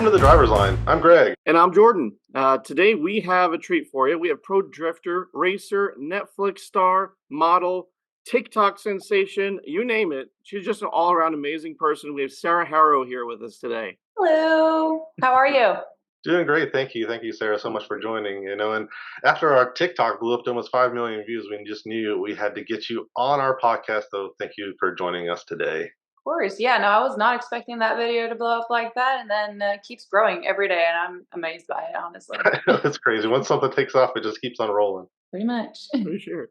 Welcome to the driver's line. I'm Greg. And I'm Jordan. Today we have a treat for you. We have pro drifter, racer, Netflix star, model, TikTok sensation, you name it. She's just an all-around amazing person. We have Sara Haro here with us today. Hello. How are you? Doing great. Thank you. Thank you, Sarah, so much for joining. And after our TikTok blew up to almost 5 million views, we just knew we had to get you on our podcast. So thank you for joining us today. Of course. Yeah, no, I was not expecting that video to blow up like that. And then it keeps growing every day. And I'm amazed by it, honestly. It's crazy. Once something takes off, it just keeps on rolling. Pretty much. For sure.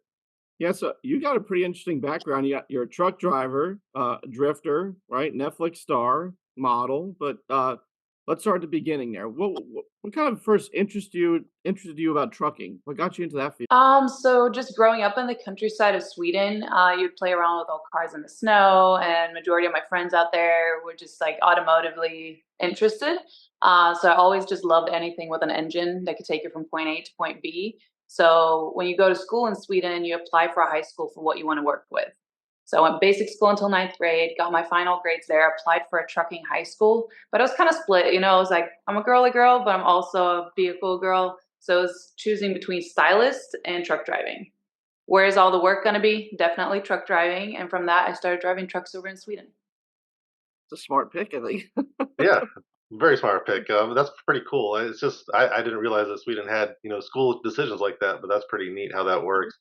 Yeah, so you got a pretty interesting background. You're a truck driver, drifter, right? Netflix star, model. But let's start at the beginning there. What kind of first interested you about trucking? What got you into that field? So just growing up in the countryside of Sweden, you'd play around with old cars in the snow, and majority of my friends out there were just like automotively interested. So I always just loved anything with an engine that could take you from point A to point B. So when you go to school in Sweden, you apply for a high school for what you want to work with. So I went basic school until ninth grade, got my final grades there, applied for a trucking high school, but I was kind of split. I was like, I'm a girly girl, but I'm also a vehicle girl. So I was choosing between stylist and truck driving. Where is all the work going to be? Definitely truck driving. And from that, I started driving trucks over in Sweden. It's a smart pick, I think. Yeah, very smart pick. That's pretty cool. It's just I didn't realize that Sweden had school decisions like that, but that's pretty neat how that works.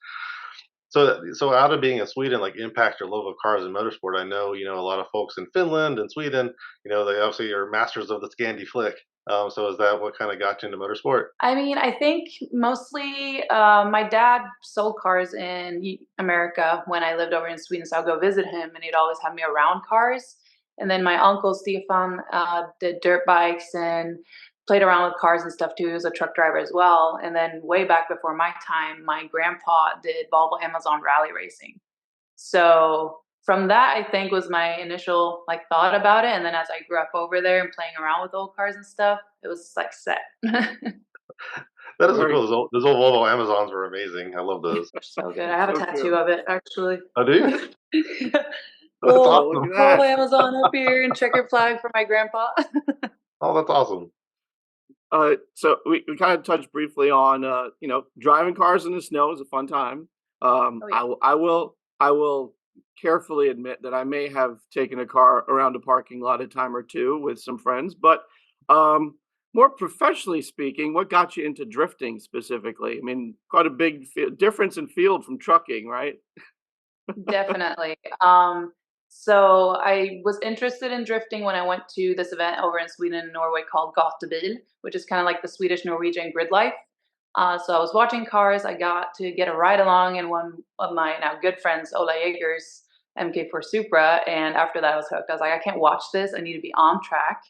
So out of being in Sweden, like impact your love of cars and motorsport, I know a lot of folks in Finland and Sweden, they obviously are masters of the Scandi flick. So is that what kind of got you into motorsport? I mean, I think mostly my dad sold cars in America when I lived over in Sweden. So I'll go visit him and he'd always have me around cars. And then my uncle Stefan did dirt bikes and played around with cars and stuff too. He was a truck driver as well. And then way back before my time, my grandpa did Volvo Amazon rally racing. So from that, I think was my initial thought about it. And then as I grew up over there and playing around with old cars and stuff, it was like set. That is so cool. Those old Volvo Amazons were amazing. I love those. So good. I have a tattoo of it, actually. Oh, do you? That's Well, awesome. Volvo Amazon up here and checkered flag for my grandpa. Oh, that's awesome. So we kind of touched briefly on driving cars in the snow is a fun time. Yeah. I will carefully admit that I may have taken a car around a parking lot a time or two with some friends, but more professionally speaking, what got you into drifting specifically? I mean, quite a big difference in field from trucking, right? Definitely. So I was interested in drifting when I went to this event over in Sweden and Norway called Gatebil, which is kind of like the Swedish Norwegian grid life. So I was watching cars. I got to get a ride along in one of my now good friends, Ola Jaeger's MK4 Supra. And after that, I was hooked. I was like, I can't watch this. I need to be on track.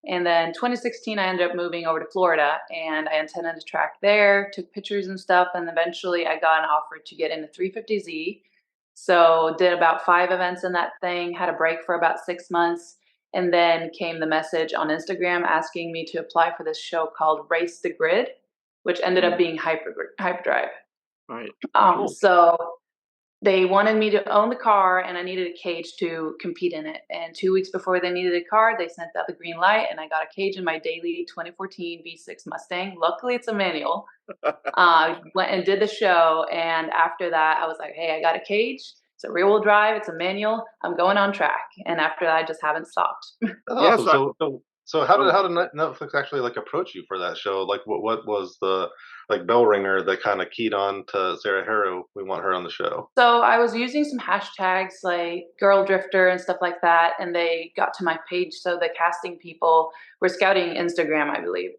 And then 2016, I ended up moving over to Florida and I attended a track there, took pictures and stuff. And eventually I got an offer to get into 350Z. So did about 5 events in that thing, had a break for about 6 months. And then came the message on Instagram asking me to apply for this show called Race the Grid, which ended up being Hyperdrive. Right. Cool. So they wanted me to own the car and I needed a cage to compete in it. And 2 weeks before they needed a car, they sent out the green light and I got a cage in my daily 2014 V6 Mustang. Luckily, it's a manual. Went and did the show. And after that, I was like, hey, I got a cage. It's a rear wheel drive. It's a manual. I'm going on track. And after that, I just haven't stopped. That's Yeah, awesome. So how did Netflix actually approach you for that show? Like what was the bell ringer that kind of keyed on to Sara Haro? We want her on the show. So I was using some hashtags like girl drifter and stuff like that. And they got to my page. So the casting people were scouting Instagram, I believe.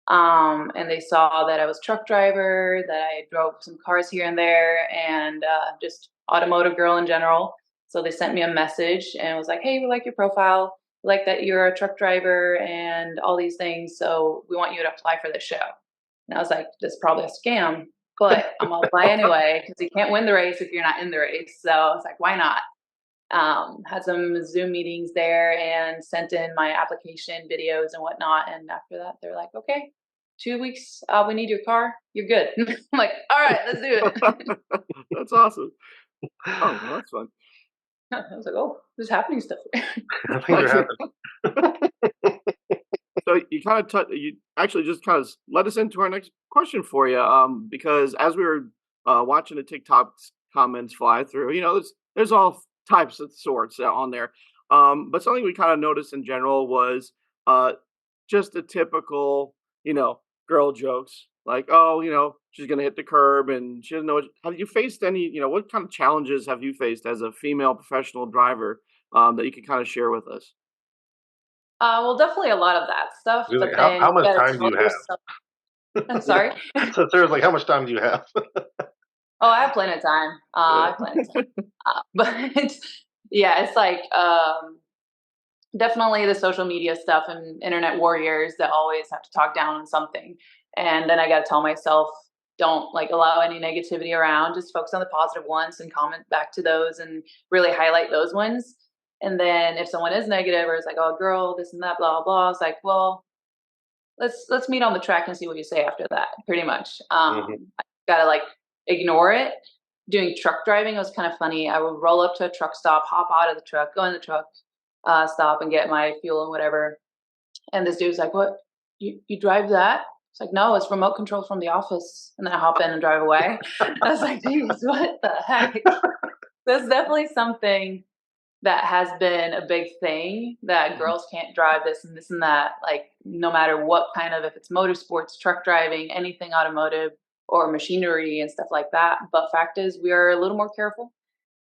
And they saw that I was truck driver, that I drove some cars here and there, and just automotive girl in general. So they sent me a message and was like, hey, we like your profile. We like that you're a truck driver and all these things. So we want you to apply for the show. And I was like, this is probably a scam, but I'm going to apply anyway because you can't win the race if you're not in the race. So I was like, why not? Had some Zoom meetings there and sent in my application videos and whatnot. And after that, they're like, okay, 2 weeks, we need your car. You're good. I'm like, all right, let's do it. That's awesome. Oh, well, that's fun. I was like, oh, there's happening stuff. Things are happening. So you kind of you actually just kind of led us into our next question for you, because as we were watching the TikTok comments fly through, there's all types of sorts on there, but something we kind of noticed in general was uh, just the typical, girl jokes like, oh, she's gonna hit the curb and she doesn't know. Have you faced any, what kind of challenges have you faced as a female professional driver that you can kind of share with us? Well, definitely a lot of that stuff, Really, but then how you much gotta time do tell you yourself. I'm have? sorry? So Sarah's like, how much time do you have? Oh, I have plenty of time. I Yeah. have plenty of time. But yeah, it's like, definitely the social media stuff and internet warriors that always have to talk down on something. And then I got to tell myself, don't like allow any negativity around, just focus on the positive ones and comment back to those and really highlight those ones. And then if someone is negative or it's like, oh girl, this and that, blah, blah, blah, it's like, well, let's meet on the track and see what you say after that, pretty much. Mhm. I gotta like ignore it. Doing truck driving was kind of funny. I would roll up to a truck stop, hop out of the truck, go in the truck, stop and get my fuel and whatever. And this dude's like, "What? You drive that?" It's like, "No, it's remote control from the office." And then I hop in and drive away. I was like, "Geez, what the heck?" That's definitely something that has been a big thing, that Mhm. girls can't drive this and that, like, no matter what kind of, if it's motorsports, truck driving, anything automotive or machinery and stuff like that. But fact is, we are a little more careful.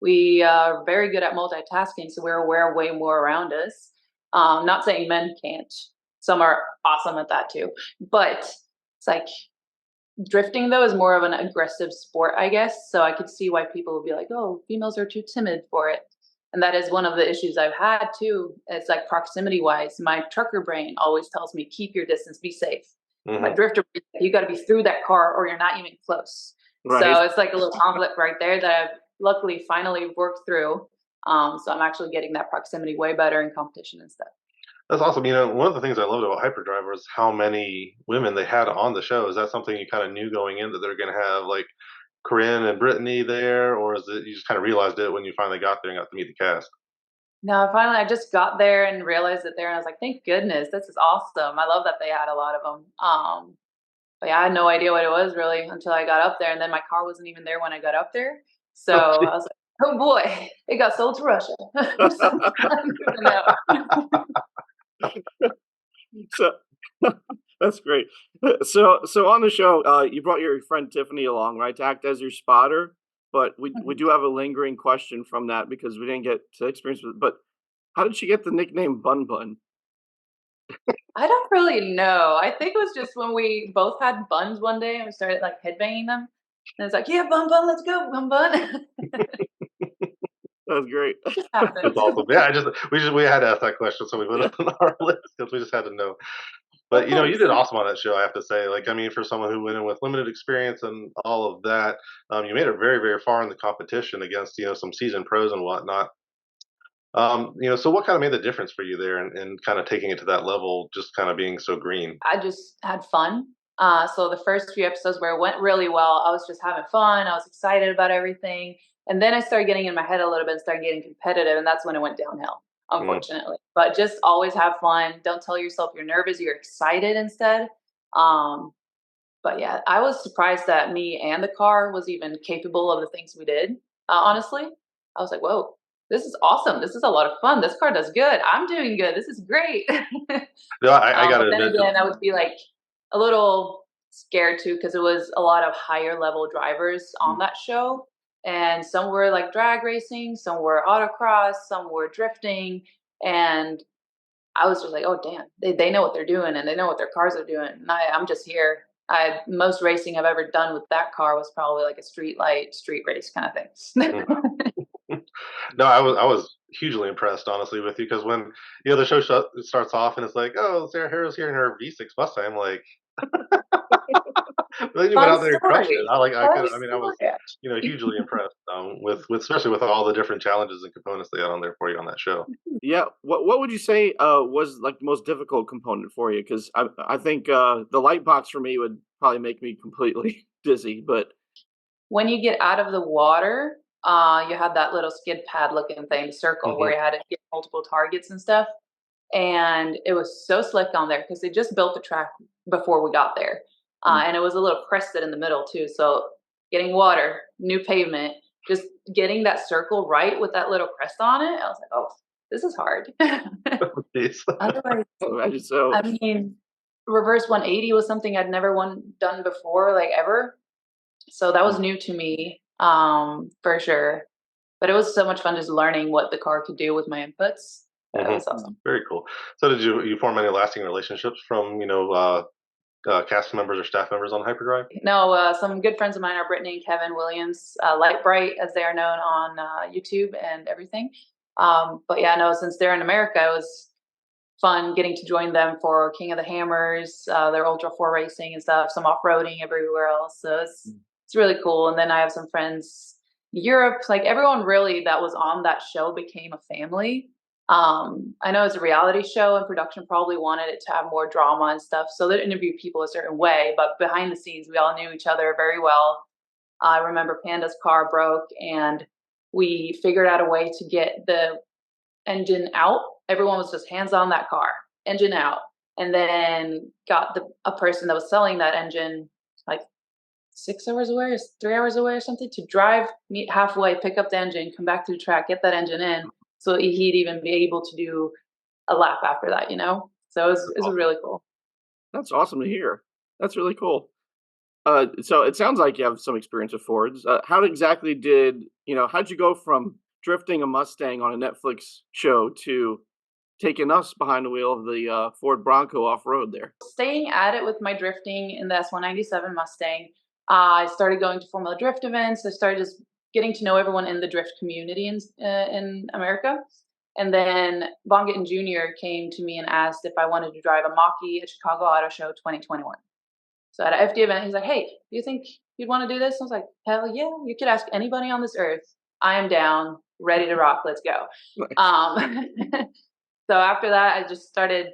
We are very good at multitasking, so we're aware of way more around us. Not saying men can't. Some are awesome at that too. But it's like drifting though is more of an aggressive sport, I guess. So I could see why people would be like, "Oh, females are too timid for it." And that is one of the issues I've had too. It's like proximity wise. My trucker brain always tells me, keep your distance, be safe. My Mhm. drifter brain, you got to be through that car or you're not even close. Right. So it's like a little conflict right there that I've luckily finally worked through. So I'm actually getting that proximity way better in competition and stuff. That's awesome. One of the things I loved about Hyperdrive was how many women they had on the show. Is that something you kind of knew going in that they're going to have like Corinne and Brittany there, or is it you just kind of realized it when you finally got there and got to meet the cast? No, finally, I just got there and realized it there, and I was like, "Thank goodness, this is awesome." I love that they had a lot of them. But yeah, I had no idea what it was really until I got up there, and then my car wasn't even there when I got up there. So Oh, I gee. was like, "Oh boy, it got sold to Russia." So I'm moving out. So that's great. So on the show, you brought your friend Tiffany along, right, to act as your spotter. But we do have a lingering question from that because we didn't get to experience it. But how did she get the nickname Bun Bun? I don't really know. I think it was just when we both had buns one day and we started like headbanging them. And it's like, yeah, bun bun, let's go, bun bun. That's great. Just That's happened. awesome. Yeah, we had to ask that question, so we put it on our list because we just had to know. Well, But you thanks. did awesome on that show. I have to say, like, I mean, for someone who went in with limited experience and all of that, you made it very, very far in the competition against some seasoned pros and whatnot. So what kind of made the difference for you there, and kind of taking it to that level, just kind of being so green? I just had fun. So the first few episodes where it went really well, I was just having fun. I was excited about everything. And then I started getting in my head a little bit and started getting competitive. And that's when it went downhill, Mm, unfortunately. But just always have fun. Don't tell yourself you're nervous, you're excited instead. Um, but yeah, I was surprised that me and the car was even capable of the things we did. Honestly, I was like, whoa, this is awesome. This is a lot of fun. This car does good. I'm doing good. This is great. no, I got But to then admit, again, I would be like a little scared too because it was a lot of higher level drivers on that show. And some were like drag racing, some were autocross, some were drifting. And I was just like, oh, damn, they know what they're doing and they know what their cars are doing. And I'm just here. Most racing I've ever done with that car was probably like a street light, street race kind of thing. mm. No, I was hugely impressed, honestly, with you because when the show starts off and it's like, oh, Sarah Harrow's here in her V6 Mustang, I'm like, then you went Fun out there and crushed it. story. I Fun could, I mean, I was story. hugely impressed with especially with all the different challenges and components they had on there for you on that show. Yeah. What would you say was like the most difficult component for you? Because I think the light box for me would probably make me completely dizzy. But When you get out of the water, you had that little skid pad looking thing, circle, where Hmm. you had to get multiple targets and stuff. and it was so slick on there because they just built the track before we got there, Mm. and it was a little crested in the middle too. So getting water, new pavement, just getting that circle right with that little crest on it, I was like, oh, this is hard. Jeez. Otherwise, I imagine so. I mean, reverse 180 was something I'd never done before, like ever. So that was Mm. new to me, for sure. But it was so much fun just learning what the car could do with my inputs. That Mhm. was awesome. Very cool. So did you form any lasting relationships from, cast members or staff members on Hyperdrive? No, some good friends of mine are Brittany and Kevin Williams, Light Bright, as they are known on YouTube and everything. But yeah, no, since they're in America, it was fun getting to join them for King of the Hammers, their Ultra 4 racing and stuff, some off roading everywhere else. So it's really cool. And then I have some friends in Europe, like everyone really that was on that show became a family. I know it's a reality show and production probably wanted it to have more drama and stuff. So they interview people a certain way, but behind the scenes, we all knew each other very well. I remember Panda's car broke and we figured out a way to get the engine out. Everyone was just hands on that car, engine out, and then got a person that was selling that engine like 6 hours away or 3 hours away or something to drive, meet halfway, pick up the engine, come back to the track, get that engine in, so he'd even be able to do a lap after that. So it was really cool. That's awesome to hear. That's really cool. So it sounds like you have some experience with Fords. How exactly how'd you go from drifting a Mustang on a Netflix show to taking us behind the wheel of the Ford Bronco off road there? Staying at it with my drifting in the S197 Mustang, I started going to Formula Drift events. I started just getting to know everyone in the drift community in America. And then Von Gittin Jr. came to me and asked if I wanted to drive a Mach-E at Chicago Auto Show 2021. So at an FD event, he's like, "Hey, do you think you'd want to do this?" I was like, "Hell yeah! You could ask anybody on this earth. I am down, ready to rock. Let's go." Nice. Um, so after that, I just started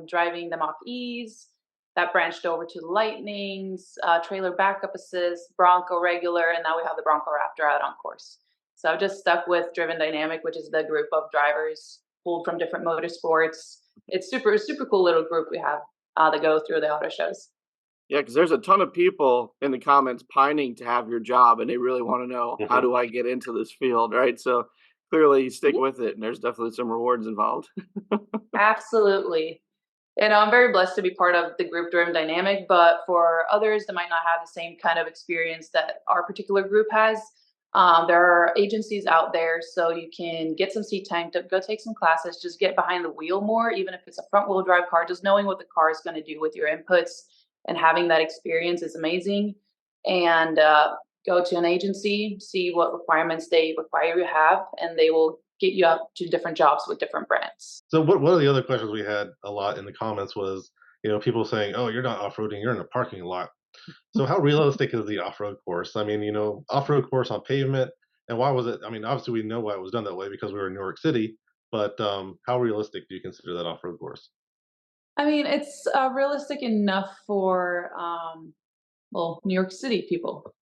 driving the Mach-E's. That branched over to the Lightnings, trailer backup assist, Bronco regular, and now we have the Bronco Raptor out on course. So I've just stuck with Driven Dynamic, which is the group of drivers pulled from different motorsports. It's super cool little group we have that go through the auto shows. Yeah, because there's a ton of people in the comments pining to have your job, and they really want to know how Mhm. do I get into this field, right? So clearly, you stick with it, and there's definitely some rewards involved. Absolutely. And I'm very blessed to be part of the group driven dynamic, but for others that might not have the same kind of experience that our particular group has, there are agencies out there so you can get some seat time to go take some classes, just get behind the wheel more, even if it's a front wheel drive car, just knowing what the car is going to do with your inputs and having that experience is amazing. And go to an agency, see what requirements they require you to have, and they will get you up to different jobs with different brands. So one of the other questions we had a lot in the comments was, people saying, "Oh, you're not off-roading, you're in a parking lot." So how realistic is the off-road course? I mean, off-road course on pavement, and why was it? I mean, obviously we know why it was done that way because we were in New York City, but how realistic do you consider that off-road course? I mean, it's realistic enough for well, New York City people,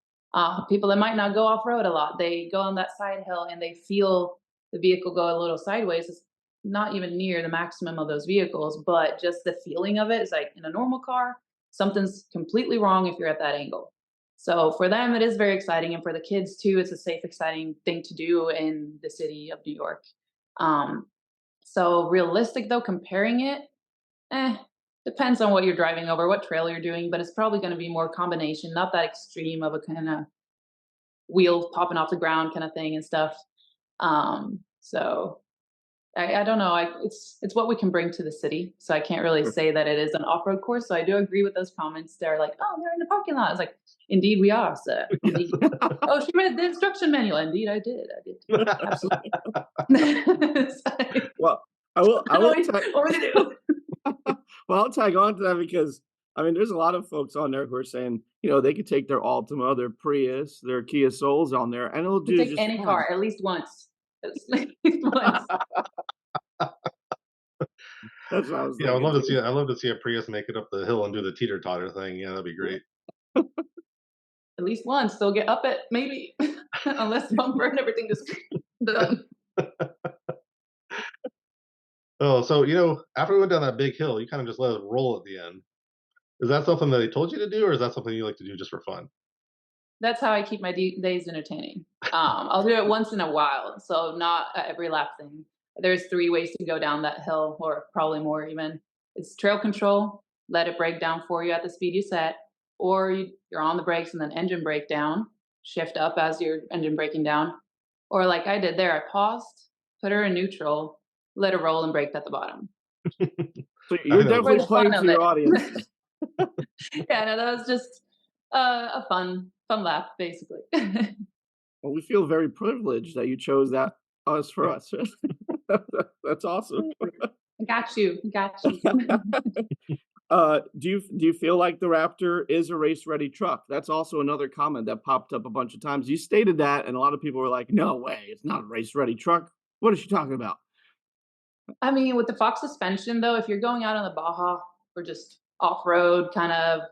people that might not go off road a lot. They go on that side hill and they feel the vehicle go a little sideways. It's not even near the maximum of those vehicles, but just the feeling of it is like in a normal car, something's completely wrong if you're at that angle. So for them, it is very exciting, and for the kids too, it's a safe, exciting thing to do in the city of New York. Um, so realistic though, comparing it, Eh, depends on what you're driving over, what trail you're doing, but it's probably going to be more combination, not that extreme of a kind of wheel popping off the ground kind of thing and stuff. So I don't know. It's what we can bring to the city. So I can't really say that it is an off road course. So I do agree with those comments. They're like, oh, they're in the parking lot. It's like, indeed we are, sir. Indeed. Oh, she read the instruction manual. Indeed, I did. I did. Absolutely. It's like, Well, I will what tag are we gonna do? well, I'll tag on to that because, I mean, there's a lot of folks on there who are saying, they could take their Altima, their Prius, their Kia Souls on there, and it'll You do take just any fine. car at least once. At least once. That's what I was Yeah, thinking too. I'd love to see a Prius make it up the hill and do the teeter totter thing. Yeah, that'd be great. At least once. They'll get up it, maybe. Unless bumper and everything is done. Oh, so, after we went down that big hill, you kinda just let it roll at the end. Is that something that they told you to do, or is that something you like to do just for fun? That's how I keep my days entertaining. I'll do it once in a while, so not a every lap thing. There's 3 ways to go down that hill, or probably more even. It's trail control, let it break down for you at the speed you set, or you're on the brakes and then engine breakdown, shift up as your engine breaking down. Or like I did there, I paused, put her in neutral, let her roll and braked at the bottom. So I you're think that For definitely the fun playing to of your audience. it. Yeah, no, that was just a fun lap, basically. Well, we feel very privileged that you chose that us for us. That's awesome. I got you. I got you. Do you feel like the Raptor is a race ready truck? That's also another comment that popped up a bunch of times. You stated that, and a lot of people were like, "No way, it's not a race ready truck. What is she talking about?" I mean, with the Fox suspension, though, if you're going out on the Baja for just off road kind of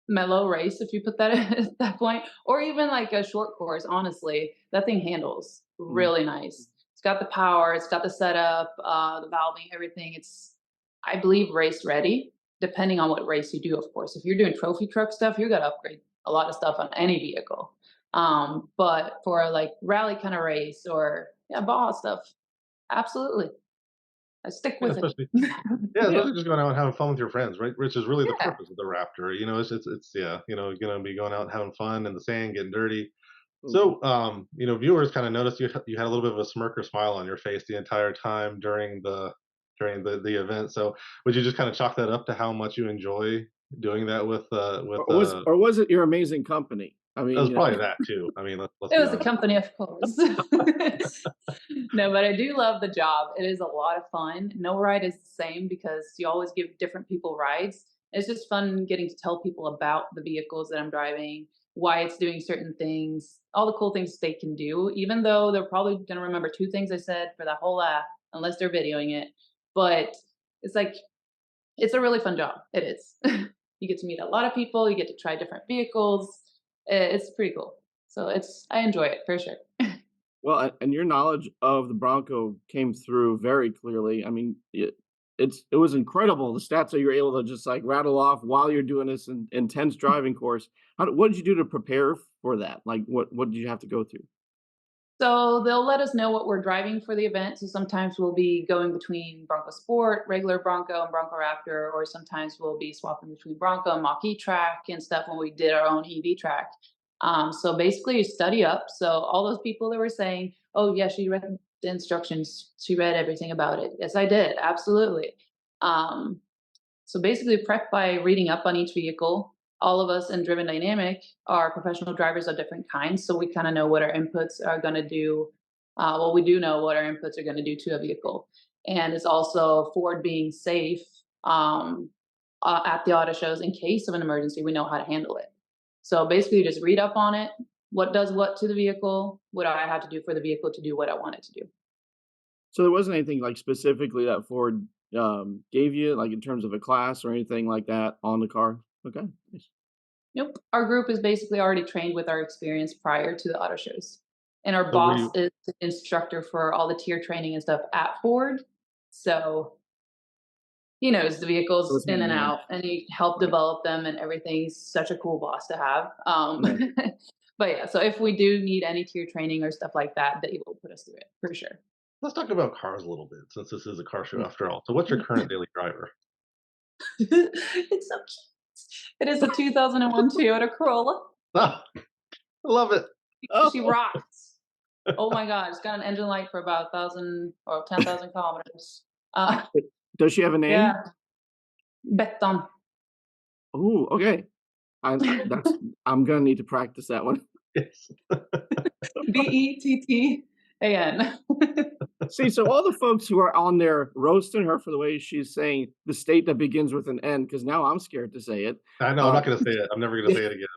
mellow race, if you put that at that point, or even like a short course, honestly, that thing handles Mm. really nice. It's got the power, it's got the setup, the valving, everything. It's, I believe, race ready, depending on what race you do, of course. If you're doing trophy truck stuff, you got to upgrade a lot of stuff on any vehicle. But for like rally kind of race or yeah, Baja stuff, absolutely. I stick Yeah, with it. especially yeah, Yeah. especially just going out and having fun with your friends, right? Which is really the Yeah. purpose of the Raptor, it's yeah, gonna be going out and having fun in the sand, getting dirty. Mhm. So, viewers kinda noticed you had a little bit of a smirk or smile on your face the entire time during the event, so would you just kinda chalk that up to how much you enjoy doing that Or was it your amazing company? I it mean, was probably that too. I mean, let's It be was the honest. company, of course. No, but I do love the job. It is a lot of fun. No ride is the same because you always give different people rides. It's just fun getting to tell people about the vehicles that I'm driving, why it's doing certain things, all the cool things they can do, even though they're probably going to remember 2 things I said for that whole app, unless they're videoing it. But it's like, it's a really fun job. It is. You get to meet a lot of people, you get to try different vehicles. It's pretty cool. So I enjoy it for sure. well, and your knowledge of the Bronco came through very clearly. I mean, it was incredible the stats that you're able to just like rattle off while you're doing this intense driving course. What did you do to prepare for that? Like, what did you have to go through? So they'll let us know what we're driving for the event. So sometimes we'll be going between Bronco Sport, regular Bronco, and Bronco Raptor, or sometimes we'll be swapping between Bronco and Mach E track and stuff when we did our own EV track. So basically, you study up. So all those people that were saying, "Oh yeah, she read the instructions. She read everything about it." Yes, I did. Absolutely. Um, So basically, prep by reading up on each vehicle. All of us in Driven Dynamic are professional drivers of different kinds, so we kind of know what our inputs are going to do. Well, we do know what our inputs are going to do to a vehicle, and it's also Ford being safe at the auto shows in case of an emergency. We know how to handle it. So basically, you just read up on it. What does what to the vehicle? What I have to do for the vehicle to do what I want it to do. So there wasn't anything like specifically that Ford gave you, like in terms of a class or anything like that on the car. Okay. Nice. Nope. Our group is basically already trained with our experience prior to the auto shows. And our So were boss you is the instructor for all the tier training and stuff at Ford. So he knows the So vehicles it's in hand and in hand. out and he helped Right. develop them and everything. He's such a cool boss to have. Yeah. But yeah, so if we do need any tier training or stuff like that, they will put us through it for sure. let's talk about cars a little bit since this is a car show after all. So what's your current daily driver? It's so cute. It is a 2001 Toyota Corolla. Ah, I love it. She Oh, rocks. Oh my god, it's got an engine light for about 1,000 or 10,000 kilometers. Uh, does she have a name? yeah, Beton. Oh, okay. That's I'm gonna need to practice that one. Yes. Bettan. See, so all the folks who are on there roasting her for the way she's saying the state that begins with an N, because now I'm scared to say it. I know, I'm not gonna say it. I'm never gonna say it again.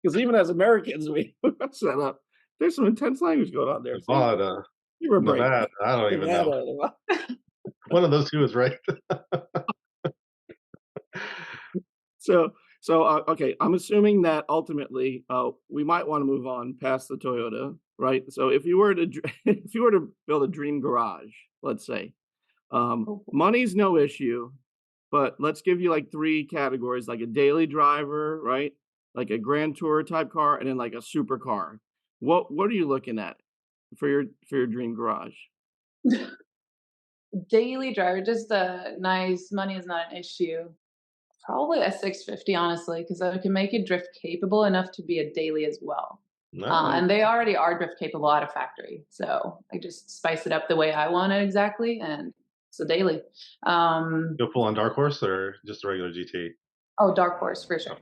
Because even as Americans, we mess that up. There's some intense language going on there. See, Nevada, give her a break. Nevada, I don't even know. Nevada. One of those 2 is right. So So, okay, I'm assuming that ultimately, we might want to move on past the Toyota, right? So, if you were to if you were to build a dream garage, let's say, Oh, money's no issue, but let's give you like three categories, like a daily driver, right? Like a grand tour type car, and then like a supercar. What are you looking at for your dream garage? daily driver, just a nice money is not an issue. Probably a 650, honestly, because I can make it drift capable enough to be a daily as well. Nice. And they already are drift capable out of factory, so I just spice it up the way I want it exactly, and it's a daily. Um, Go full on dark horse or just a regular GT? oh, dark horse for sure.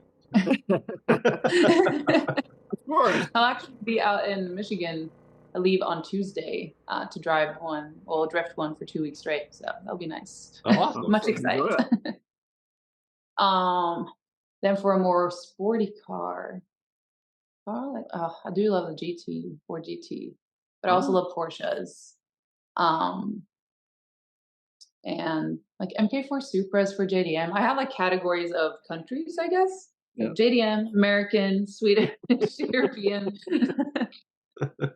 Of course. I'll actually be out in Michigan. I leave on Tuesday to drive one, well, drift one for 2 weeks straight. So that'll be nice. Oh, Oh, awesome. Much enjoy excited. that. um, then for a more sporty car, probably, I do love the GT or GT, but I also Oh, love Porsches. Um, and like MK4 Supras for JDM. I have like categories of countries, I guess. yeah. Like JDM, American, Swedish, European.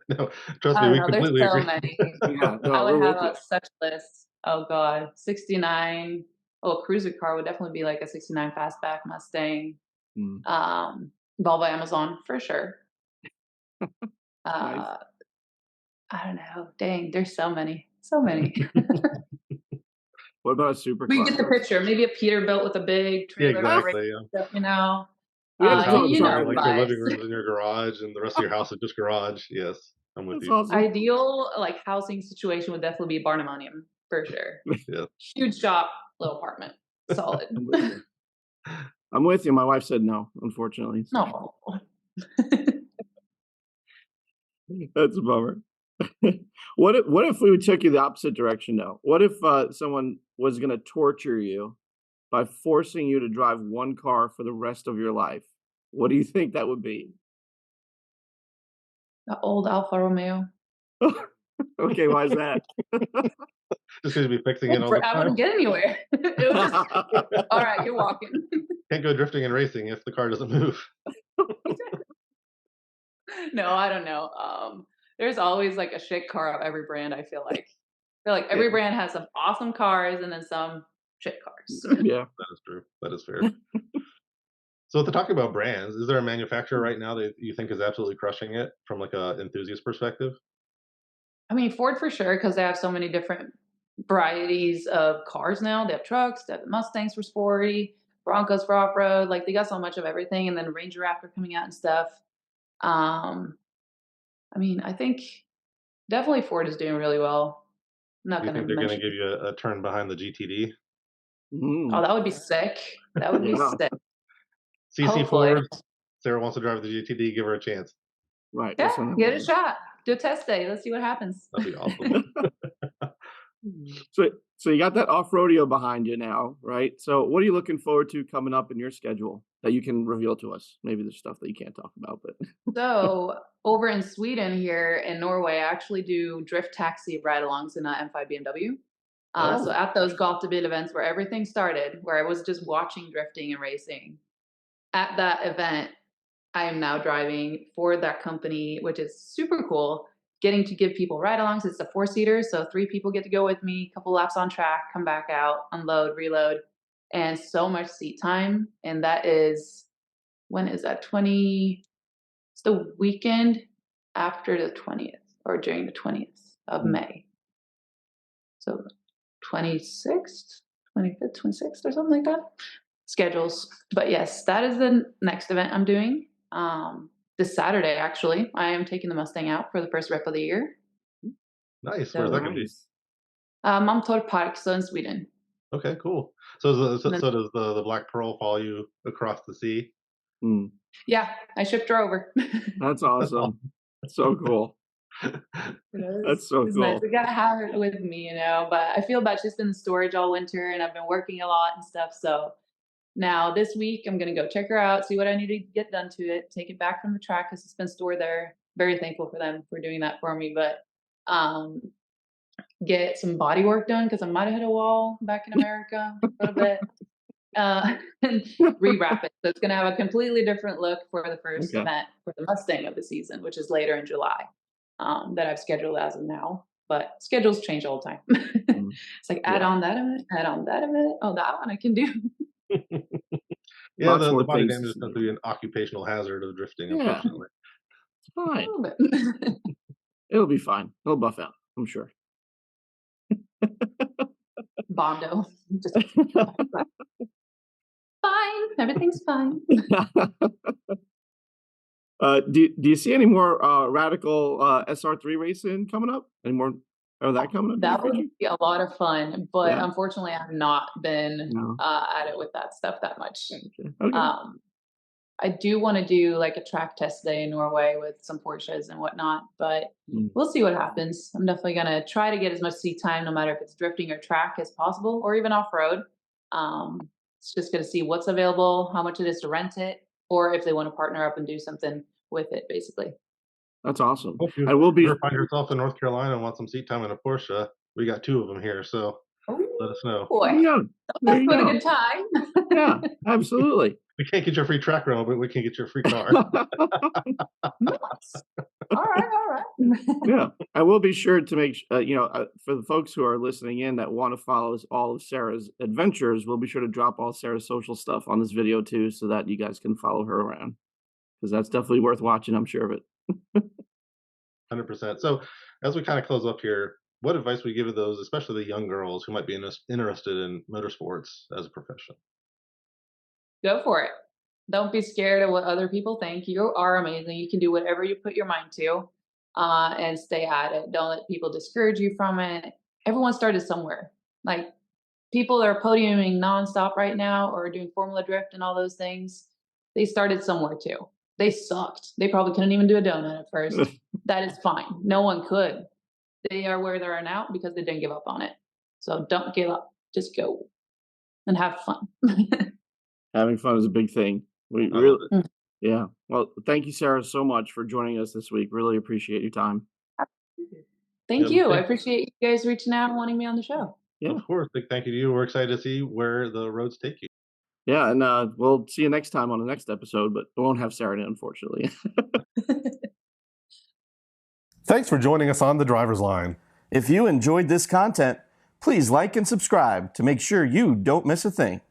No, trust I me, don't we know. There's completely so agree. many. Yeah, I no, would we're have with you. such a list. Oh God, 69. Oh, a cruiser car would definitely be like a 69 fastback Mustang. Mm, Um, Volvo Amazon for sure. nice. Uh, I don't know. Dang, there's so many, so many. What about a But you supercar? get the picture. Maybe a Peterbilt with a big Yeah, trailer for Ah, exactly. racing stuff, you know. we had a House tow You truck know where on the like your here. living vibes. room's in your garage and the rest of your house is just garage. Yes, I'm with That's you. awesome. Ideal like housing situation would definitely be barnuminium for sure. Yeah. Huge shop, little apartment, solid. I'm with you. I'm with you. My wife said no, unfortunately. So No. that's a bummer. What if we took you the opposite direction though? What if someone was gonna torture you by forcing you to drive one car for the rest of your life? What do you think that would be? The old Alfa Romeo. Okay, why is that? Just because you'll be fixing it all the I time. wouldn't get anywhere. It would just all right, you're walking. Can't go drifting and racing if the car doesn't move. No, I don't know. There's always like a shit car of every brand, I feel like Yeah, every brand has some awesome cars and then some shit cars. yeah. That is true. That is fair. So, if we're talking about brands, is there a manufacturer right now that you think is absolutely crushing it from like a enthusiast perspective? I mean, Ford for sure, because they have so many different varieties of cars now. They have trucks, they have the Mustangs for sporty, Broncos for off road. Like they got so much of everything, and then Ranger Raptor coming out and stuff. Um, I mean, I think definitely Ford is doing really well. I'm not Do you gonna think they're going to mention. give you a turn behind the GTD? Oh, Mm, that would be sick. That would be yeah, sick. CC Hopefully, Ford, Sarah wants to drive the GTD. Give her a chance. right. We'll yeah, send them get a over. shot. Do a test day. Let's see what happens. That'd be awesome. So so you got that off rodeo behind you now, right? So what are you looking forward to coming up in your schedule that you can reveal to us? Maybe there's stuff that you can't talk about, but So over in Sweden, here in Norway, I actually do drift taxi ride-alongs in a M5 BMW. So Oh, at those golf debate events where everything started, where I was just watching drifting and racing, at that event, I am now driving for that company, which is super cool. Getting to give people ride-alongs. It's a four-seater, so three people get to go with me, couple laps on track, come back out, unload, reload, and so much seat time. And that is when is that? 20. It's the weekend after the 20th or during the 20th of Mm, May. So 26th, 25th, 26th, or something like that. Schedules. But yes, that is the next event I'm doing. This Saturday, actually, I am taking the Mustang out for the first rep of the year. nice. Where's that So going to be? nice. Mantorp Park, so in Sweden. Okay, cool. So, And then, so does the Black Pearl follow you across the sea? Mm, yeah, I shipped her over. that's That's awesome. So cool. It That's so it's nice. cool. I gotta have her with me, you know. But I feel bad. She's been in storage all winter, and I've been working a lot and stuff. So now this week, I'm gonna go check her out, see what I need to get done to it, take it back from the track because it's been stored there. Very thankful for them for doing that for me. But um, get some body work done because I might have hit a wall back in America a little bit. and rewrap it. So it's going to have a completely different look for the first event for the Mustang of the season, which is later in July, that I've scheduled as of now. But schedules change all the time. It's like add on that event, add on that event. Oh, that one I can do. Yeah, the body damage is going to be an occupational hazard of drifting, unfortunately. It's fine. It'll be fine. It'll buff out, I'm sure. Bondo. Just fine. Everything's fine. Do you see any more radical SR3 racing coming up? Any more of that coming up? That would be a lot of fun, but unfortunately, I've not been at it with that stuff that much. Okay. I do want to do like a track test day in Norway with some Porsches and whatnot, but we'll see what happens. I'm definitely going to try to get as much seat time, no matter if it's drifting or track, as possible, or even off-road. It's just going to see what's available, how much it is to rent it, or if they want to partner up and do something with it, basically. That's awesome. Hope you find yourself in North Carolina and want some seat time in a Porsche. We got 2 of them here, so let us know. Boy, that's a good time. Yeah, absolutely. We can't get your free track rental, but we can get your free car. Nice. All right. Yeah, I will be sure to make for the folks who are listening in that want to follow all of Sarah's adventures, we'll be sure to drop all Sarah's social stuff on this video too, so that you guys can follow her around, because that's definitely worth watching. I'm sure of it. 100%. So, as we kind of close up here, what advice would you give to those, especially the young girls who might be interested in motorsports as a profession? Go for it. Don't be scared of what other people think. You are amazing. You can do whatever you put your mind to, and stay at it. Don't let people discourage you from it. Everyone started somewhere. Like, people that are podiuming nonstop right now or doing Formula Drift and all those things, they started somewhere too. They sucked. They probably couldn't even do a donut at first. That is fine. No one could. They are where they are now because they didn't give up on it. So don't give up. Just go and have fun. Having fun is a big thing. We really, yeah. Well, thank you, Sarah, so much for joining us this week. Really appreciate your time. Thank you. I appreciate you guys reaching out and wanting me on the show. Yeah, of course. Big thank you to you. We're excited to see where the roads take you. Yeah, and we'll see you next time on the next episode, but we won't have Sarah in, unfortunately. Thanks for joining us on The Driver's Line. If you enjoyed this content, please like and subscribe to make sure you don't miss a thing.